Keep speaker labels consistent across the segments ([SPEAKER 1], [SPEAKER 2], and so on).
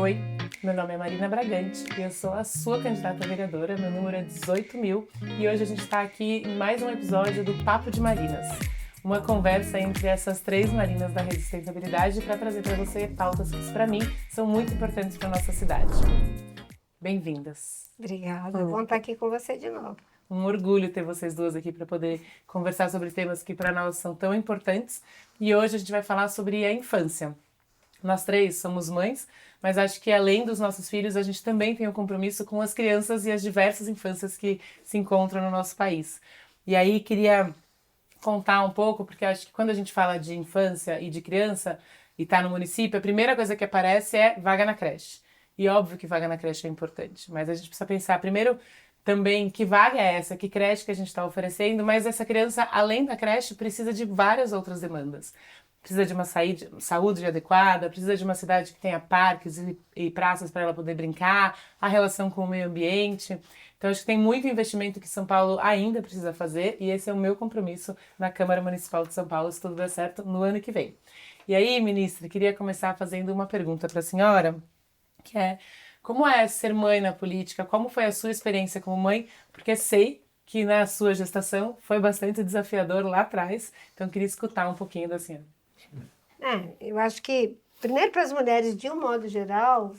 [SPEAKER 1] Oi, meu nome é Marina Bragante e eu sou a sua candidata a vereadora, meu número é 18.000 e hoje a gente está aqui em mais um episódio do Papo de Marinas, uma conversa entre essas três Marinas da Rede Sustentabilidade para trazer para você pautas que, para mim, são muito importantes para nossa cidade. Bem-vindas.
[SPEAKER 2] Obrigada, bom estar aqui com você de novo.
[SPEAKER 1] Um orgulho ter vocês duas aqui para poder conversar sobre temas que para nós são tão importantes e hoje a gente vai falar sobre a infância. Nós três somos mães, mas acho que além dos nossos filhos, a gente também tem um compromisso com as crianças e as diversas infâncias que se encontram no nosso país. E aí queria contar um pouco, porque acho que quando a gente fala de infância e de criança e está no município, a primeira coisa que aparece é vaga na creche. E óbvio que vaga na creche é importante, mas a gente precisa pensar primeiro também que vaga é essa, que creche que a gente está oferecendo, mas essa criança, além da creche, precisa de várias outras demandas. Precisa de uma saúde adequada, precisa de uma cidade que tenha parques e praças para ela poder brincar, a relação com o meio ambiente. Então, acho que tem muito investimento que São Paulo ainda precisa fazer e esse é o meu compromisso na Câmara Municipal de São Paulo, se tudo der certo, no ano que vem. E aí, ministra, queria começar fazendo uma pergunta para a senhora, que é: como é ser mãe na política? Como foi a sua experiência como mãe? Porque sei que na sua gestação foi bastante desafiador lá atrás, então queria escutar um pouquinho da senhora.
[SPEAKER 2] Eu acho que, primeiro para as mulheres, de um modo geral,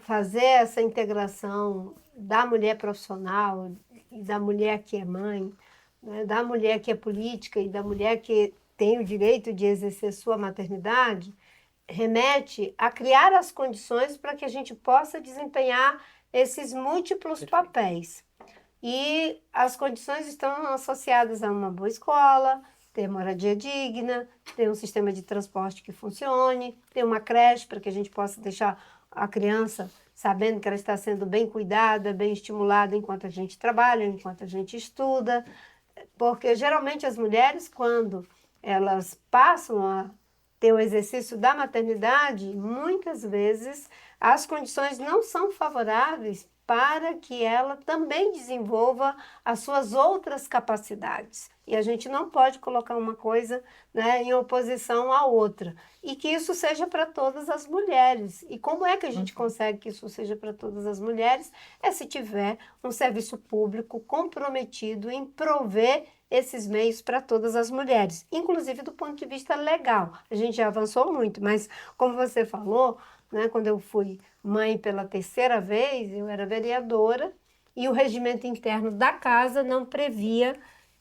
[SPEAKER 2] fazer essa integração da mulher profissional e da mulher que é mãe, né, da mulher que é política e da mulher que tem o direito de exercer sua maternidade, remete a criar as condições para que a gente possa desempenhar esses múltiplos papéis. E as condições estão associadas a uma boa escola, ter moradia digna, ter um sistema de transporte que funcione, ter uma creche para que a gente possa deixar a criança sabendo que ela está sendo bem cuidada, bem estimulada enquanto a gente trabalha, enquanto a gente estuda. Porque geralmente as mulheres, quando elas passam a ter o exercício da maternidade, muitas vezes as condições não são favoráveis para que ela também desenvolva as suas outras capacidades. E a gente não pode colocar uma coisa, né, em oposição à outra. E que isso seja para todas as mulheres. E como é que a gente consegue que isso seja para todas as mulheres? É se tiver um serviço público comprometido em prover esses meios para todas as mulheres, inclusive do ponto de vista legal. A gente já avançou muito, mas como você falou, né, quando eu fui mãe pela terceira vez, eu era vereadora e o regimento interno da casa não previa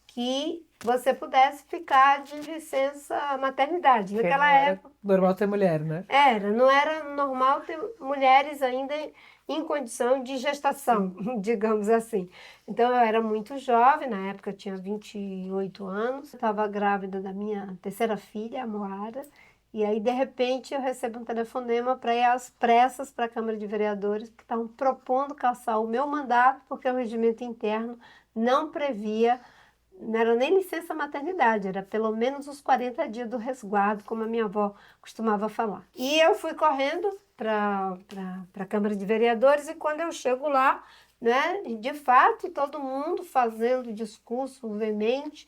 [SPEAKER 2] que você pudesse ficar de licença maternidade. Naquela época...
[SPEAKER 1] Normal ter mulher, né?
[SPEAKER 2] Não era normal ter mulheres ainda em condição de gestação, digamos assim. Então, eu era muito jovem, na época eu tinha 28 anos, estava grávida da minha terceira filha, a Moara, e aí, de repente, eu recebo um telefonema para ir às pressas para a Câmara de Vereadores, que estavam propondo cassar o meu mandato, porque o regimento interno não previa, não era nem licença maternidade, era pelo menos os 40 dias do resguardo, como a minha avó costumava falar. E eu fui correndo para a Câmara de Vereadores e quando eu chego lá, né, de fato, todo mundo fazendo discurso veemente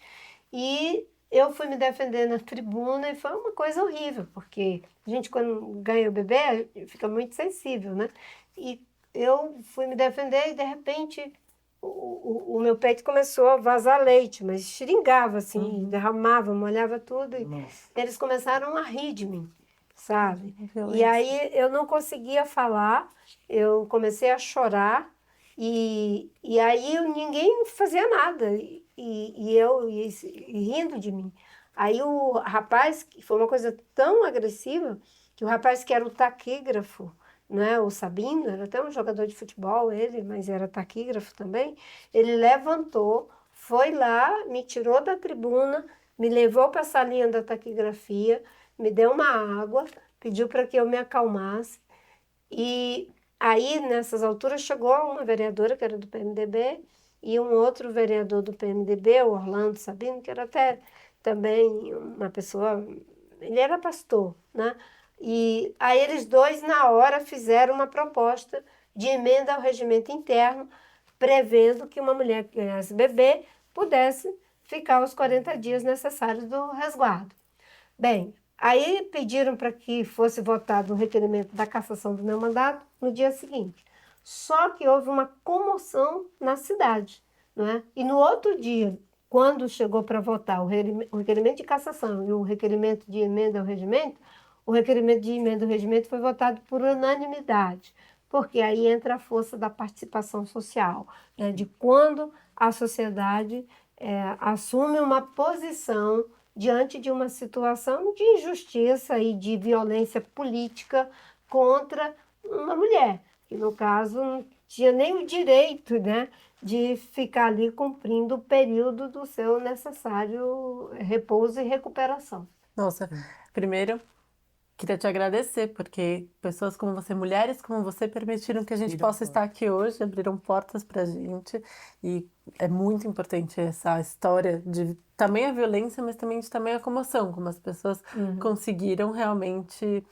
[SPEAKER 2] e eu fui me defender na tribuna e foi uma coisa horrível, porque a gente quando ganha o bebê fica muito sensível, né? E eu fui me defender e de repente o meu peito começou a vazar leite, mas xeringava assim, derramava, molhava tudo e eles começaram a rir de mim, sabe? E aí eu não conseguia falar, eu comecei a chorar e aí ninguém fazia nada e rindo de mim. Aí o rapaz, que foi uma coisa tão agressiva, que o rapaz que era o taquígrafo, né, o Sabino, era até um jogador de futebol ele, mas era taquígrafo também, ele levantou, foi lá, me tirou da tribuna, me levou para a salinha da taquigrafia, me deu uma água, pediu para que eu me acalmasse e aí nessas alturas chegou uma vereadora que era do PMDB e um outro vereador do PMDB, o Orlando Sabino, que era até também uma pessoa, ele era pastor, né? E aí eles dois, na hora, fizeram uma proposta de emenda ao regimento interno, prevendo que uma mulher que ganhasse bebê pudesse ficar os 40 dias necessários do resguardo. Bem, Aí pediram para que fosse votado o requerimento da cassação do meu mandato no dia seguinte. Só que houve uma comoção na cidade, não é? E no outro dia, quando chegou para votar o requerimento de cassação e o requerimento de emenda ao regimento, o requerimento de emenda ao regimento foi votado por unanimidade, porque aí entra a força da participação social, né? De quando a sociedade assume uma posição diante de uma situação de injustiça e de violência política contra uma mulher, que no caso não tinha nem o direito, né, de ficar ali cumprindo o período do seu necessário repouso e recuperação.
[SPEAKER 3] Nossa, primeiro, queria te agradecer, porque pessoas como você, mulheres como você, permitiram que a gente possa estar aqui hoje, abriram portas pra gente, e é muito importante essa história de tamanha violência, mas também de tamanha comoção, como as pessoas conseguiram realmente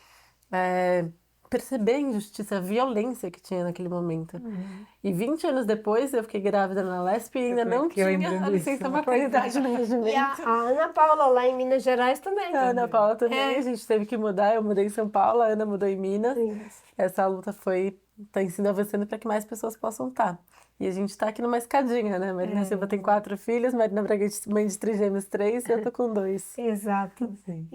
[SPEAKER 3] perceber a injustiça, a violência que tinha naquele momento. E 20 anos depois, eu fiquei grávida na LESP e ainda não tinha a licença maternidade no regimento.
[SPEAKER 2] E a Ana Paula lá em Minas Gerais também.
[SPEAKER 3] A Ana Paula também, a gente teve que mudar, eu mudei em São Paulo, a Ana mudou em Minas.
[SPEAKER 2] Isso.
[SPEAKER 3] Essa luta tem sido avançando para que mais pessoas possam estar. E a gente está aqui numa escadinha, né? Marina Silva tem 4 filhos, Marina Braga mãe de trigêmeos 3 e eu tô com 2.
[SPEAKER 2] Exato.
[SPEAKER 1] Sim.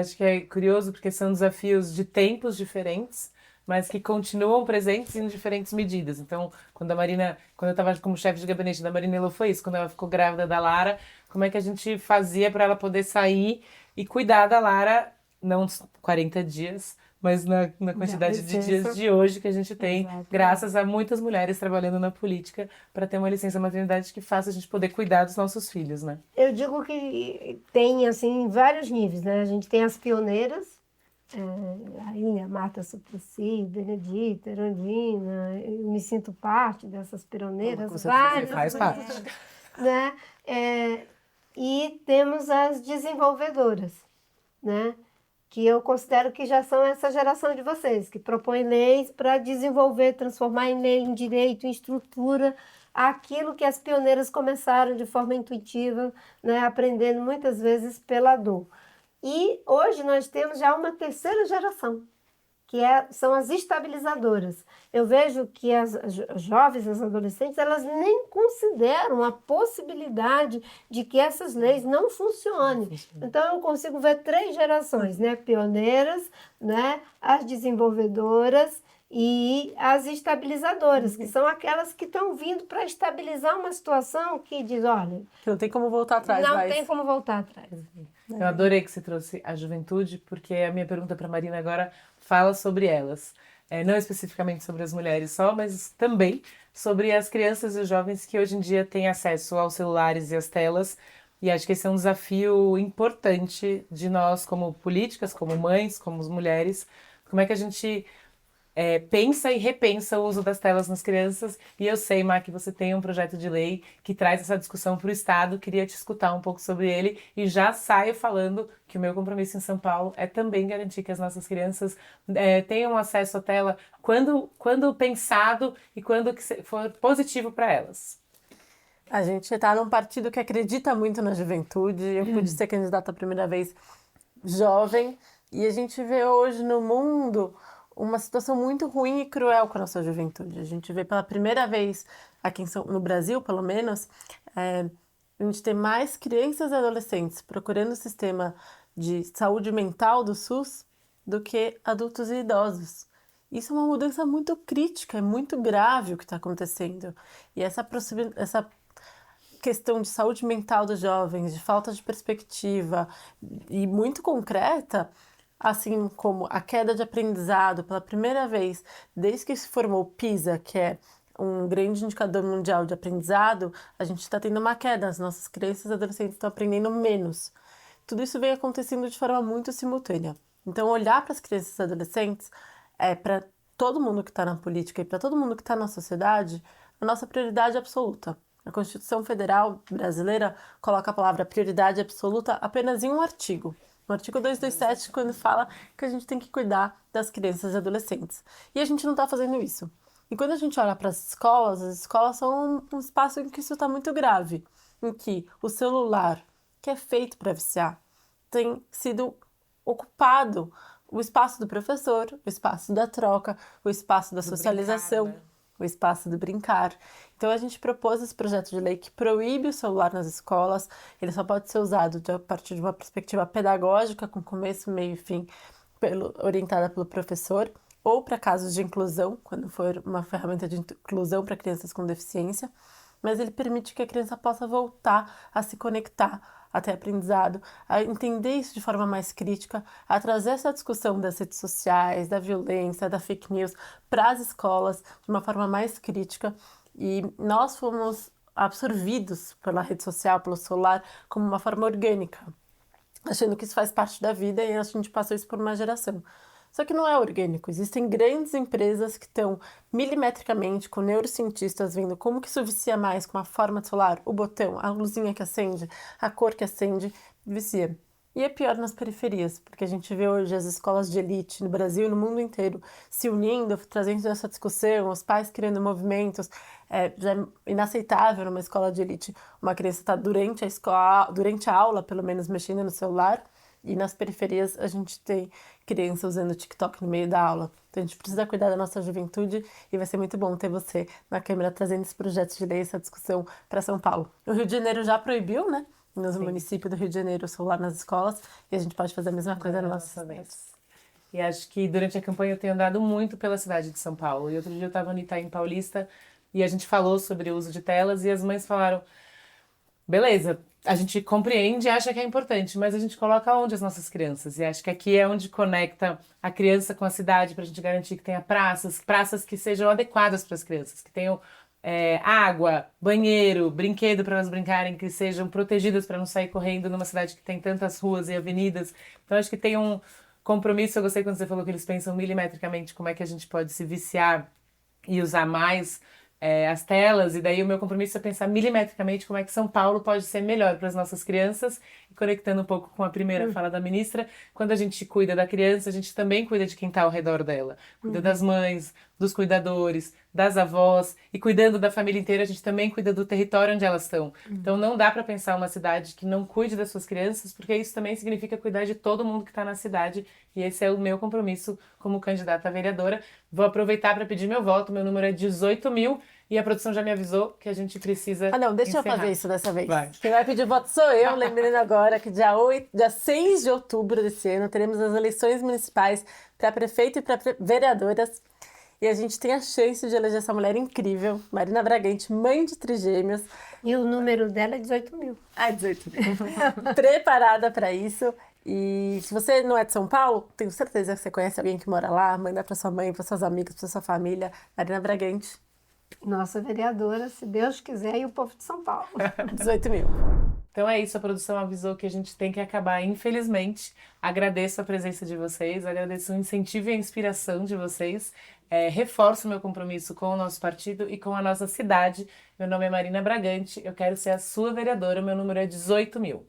[SPEAKER 1] Acho que é curioso porque são desafios de tempos diferentes, mas que continuam presentes em diferentes medidas. Então, quando eu estava como chefe de gabinete da Marinela, foi isso. Quando ela ficou grávida da Lara, como é que a gente fazia para ela poder sair e cuidar da Lara, não 40 dias, mas na quantidade de dias de hoje que a gente tem, graças a muitas mulheres trabalhando na política para ter uma licença maternidade que faça a gente poder cuidar dos nossos filhos, né?
[SPEAKER 2] Eu digo que tem, assim, vários níveis, né? A gente tem as pioneiras, Rainha, Marta Suplicy, Benedita, Erundina, eu me sinto parte dessas pioneiras, várias.
[SPEAKER 1] Você faz parte.
[SPEAKER 2] Né? E temos as desenvolvedoras, né? Que eu considero que já são essa geração de vocês, que propõem leis para desenvolver, transformar em lei, em direito, em estrutura, aquilo que as pioneiras começaram de forma intuitiva, né? Aprendendo muitas vezes pela dor. E hoje nós temos já uma terceira geração, que são as estabilizadoras. Eu vejo que as jovens, as adolescentes, elas nem consideram a possibilidade de que essas leis não funcionem. Então eu consigo ver 3 gerações, né? Pioneiras, né? As desenvolvedoras e as estabilizadoras, que são aquelas que estão vindo para estabilizar uma situação que diz, olha,
[SPEAKER 3] Que não tem como voltar atrás.
[SPEAKER 2] não tem como voltar atrás.
[SPEAKER 1] Eu adorei que você trouxe a juventude, porque a minha pergunta para a Marina agora fala sobre elas. Não especificamente sobre as mulheres só, mas também sobre as crianças e os jovens que hoje em dia têm acesso aos celulares e às telas. E acho que esse é um desafio importante de nós como políticas, como mães, como mulheres. Como é que a gente pensa e repensa o uso das telas nas crianças. E eu sei, Má, que você tem um projeto de lei que traz essa discussão para o Estado. Queria te escutar um pouco sobre ele e já saio falando que o meu compromisso em São Paulo é também garantir que as nossas crianças tenham acesso à tela quando pensado e quando que for positivo para elas.
[SPEAKER 3] A gente está num partido que acredita muito na juventude. Eu pude ser candidata a primeira vez jovem. E a gente vê hoje no mundo uma situação muito ruim e cruel com a nossa juventude. A gente vê pela primeira vez, aqui no Brasil, pelo menos, a gente tem mais crianças e adolescentes procurando o sistema de saúde mental do SUS do que adultos e idosos. Isso é uma mudança muito crítica, é muito grave o que está acontecendo. E essa questão de saúde mental dos jovens, de falta de perspectiva e muito concreta, assim como a queda de aprendizado pela primeira vez desde que se formou o PISA, que é um grande indicador mundial de aprendizado, a gente está tendo uma queda, as nossas crianças e adolescentes estão aprendendo menos. Tudo isso vem acontecendo de forma muito simultânea. Então, olhar para as crianças e adolescentes para todo mundo que está na política e para todo mundo que está na sociedade, a nossa prioridade absoluta. A Constituição Federal Brasileira coloca a palavra prioridade absoluta apenas em um artigo. No artigo 227, quando fala que a gente tem que cuidar das crianças e adolescentes. E a gente não está fazendo isso. E quando a gente olha para as escolas são um espaço em que isso está muito grave. Em que o celular, que é feito para viciar, tem sido ocupado o espaço do professor, o espaço da troca, o espaço da socialização,
[SPEAKER 1] brincar, né?
[SPEAKER 3] o espaço do brincar. Então a gente propôs esse projeto de lei que proíbe o celular nas escolas. Ele só pode ser usado a partir de uma perspectiva pedagógica, com começo, meio e fim, orientada pelo professor, ou para casos de inclusão, quando for uma ferramenta de inclusão para crianças com deficiência. Mas ele permite que a criança possa voltar a se conectar, a ter aprendizado, a entender isso de forma mais crítica, a trazer essa discussão das redes sociais, da violência, da fake news para as escolas de uma forma mais crítica. E nós fomos absorvidos pela rede social, pelo celular, como uma forma orgânica, achando que isso faz parte da vida e a gente passou isso por uma geração. Só que não é orgânico. Existem grandes empresas que estão milimetricamente com neurocientistas vendo como que isso vicia mais com a forma do celular, o botão, a luzinha que acende, a cor que acende, vicia. E é pior nas periferias, porque a gente vê hoje as escolas de elite no Brasil e no mundo inteiro se unindo, trazendo essa discussão, os pais criando movimentos. Já é inaceitável numa escola de elite uma criança estar durante a aula, pelo menos, mexendo no celular. E nas periferias a gente tem criança usando TikTok no meio da aula. Então a gente precisa cuidar da nossa juventude e vai ser muito bom ter você na Câmara trazendo esse projeto de lei, essa discussão para São Paulo. O Rio de Janeiro já proibiu, né? Nos municípios do Rio de Janeiro, o celular nas escolas. E a gente pode fazer a mesma coisa na nossa cidade.
[SPEAKER 1] E acho que durante a campanha eu tenho andado muito pela cidade de São Paulo. E outro dia eu estava no Itaim Paulista e a gente falou sobre o uso de telas e as mães falaram: beleza, a gente compreende e acha que é importante, mas a gente coloca onde as nossas crianças? E acho que aqui é onde conecta a criança com a cidade para a gente garantir que tenha praças que sejam adequadas para as crianças, que tenham água, banheiro, brinquedo para elas brincarem, que sejam protegidas para não sair correndo numa cidade que tem tantas ruas e avenidas. Então acho que tem um compromisso. Eu gostei quando você falou que eles pensam milimetricamente como é que a gente pode se viciar e usar mais as telas, e daí o meu compromisso é pensar milimetricamente como é que São Paulo pode ser melhor para as nossas crianças, e conectando um pouco com a primeira fala da ministra, quando a gente cuida da criança, a gente também cuida de quem está ao redor dela, cuida das mães, dos cuidadores, das avós, e cuidando da família inteira, a gente também cuida do território onde elas estão. Então não dá para pensar uma cidade que não cuide das suas crianças, porque isso também significa cuidar de todo mundo que está na cidade, e esse é o meu compromisso como candidata a vereadora. Vou aproveitar para pedir meu voto, meu número é 18.000, e a produção já me avisou que a gente precisa
[SPEAKER 3] Ah, não, deixa
[SPEAKER 1] encerrar.
[SPEAKER 3] eu fazer isso dessa vez.
[SPEAKER 1] Vai.
[SPEAKER 3] Quem vai pedir voto sou eu, lembrando agora que dia 6 de outubro desse ano teremos as eleições municipais para prefeito e para vereadoras. E a gente tem a chance de eleger essa mulher incrível, Marina Bragante, mãe de trigêmeos.
[SPEAKER 2] E o número dela é 18.000.
[SPEAKER 3] Ah, 18.000. Preparada para isso. E se você não é de São Paulo, tenho certeza que você conhece alguém que mora lá. Manda para sua mãe, para seus amigos, para sua família. Marina Bragante.
[SPEAKER 2] Nossa vereadora, se Deus quiser, e o povo de São Paulo.
[SPEAKER 3] 18.000.
[SPEAKER 1] Então é isso, a produção avisou que a gente tem que acabar, infelizmente. Agradeço a presença de vocês, agradeço o incentivo e a inspiração de vocês. Reforço o meu compromisso com o nosso partido e com a nossa cidade. Meu nome é Marina Bragante, eu quero ser a sua vereadora, meu número é 18.000.